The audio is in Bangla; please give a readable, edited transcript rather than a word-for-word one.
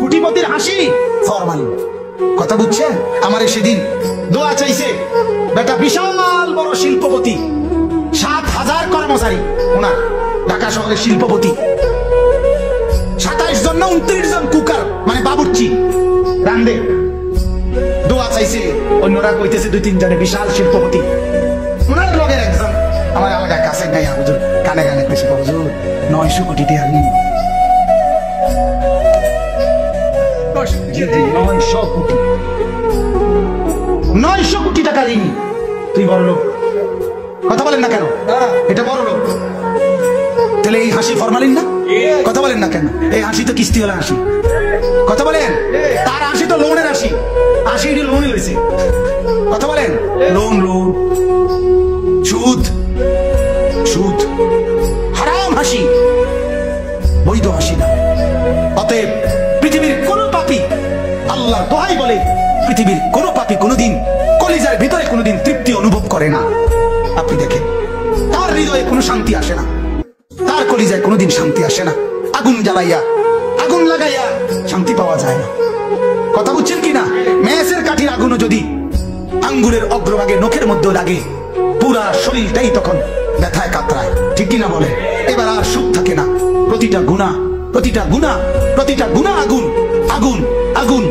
কোটিপতির হাসি ফরমালিন। কথা বুঝছেন? আমার সেদিন দোয়া চাইছে বেটা, বিশাল বড় শিল্পপতি, 7,000 কর্মচারী ওনার, ঢাকা শহরের শিল্পপতি, 27 জন না 29 জন কুকার মানে বাবুর্চি রান্দে। দোয়া চাইছে, অন্যরা কইতেছে 2-3 জনে বিশাল শিল্পপতি। ওনার লগের একজন আমার এলাকার কাছে গাইয়া হুজুর কানে কানে কইছে, হুজুর 900 কোটি টাকা ঋণ। 900 কোটি টাকা ঋণ। তুই বড় লোক, কথা বলেন না কেন? এটা বড় লোক। তাহলে এই হাসি ফরমালিন না? কথা বলেন না কেন? এই হাসি তো কিস্তি হলে হাসি। কথা বলেন? তার হাসি তো লোনের হাসি। হাসি লোনই হয়েছে। কথা বলেন? লোন, লোন, সুদ, সুদ, হারাম হাসি, বৈধ হাসি না। অতএব পৃথিবীর কোন পাপী, আল্লাহ দোহাই বলে, পৃথিবীর কোন পাপী কোনদিন কলিজার ভিতরে কোনদিন তৃপ্তি অনুভব করে না। আপনি দেখেন, তার হৃদয়ে কোনো শান্তি আসে না, তার কলিজায় কোনোদিন শান্তি আসে না। আগুন জ্বালাইয়া, আগুন লাগাইয়া শান্তি পাওয়া যায় না। কথা বুঝছেন কিনা? মেসের কাঠির আগুনও যদি আঙ্গুলের অগ্রভাগে নখের মধ্যে লাগে, পুরা শরীরটাই তখন ব্যথায় কাতরায়। ঠিক কিনা বলে? এবার আর সুখ থাকে না। প্রতিটা গুনাহ, প্রতিটা গুনাহ, প্রতিটা গুনাহ আগুন, আগুন, আগুন।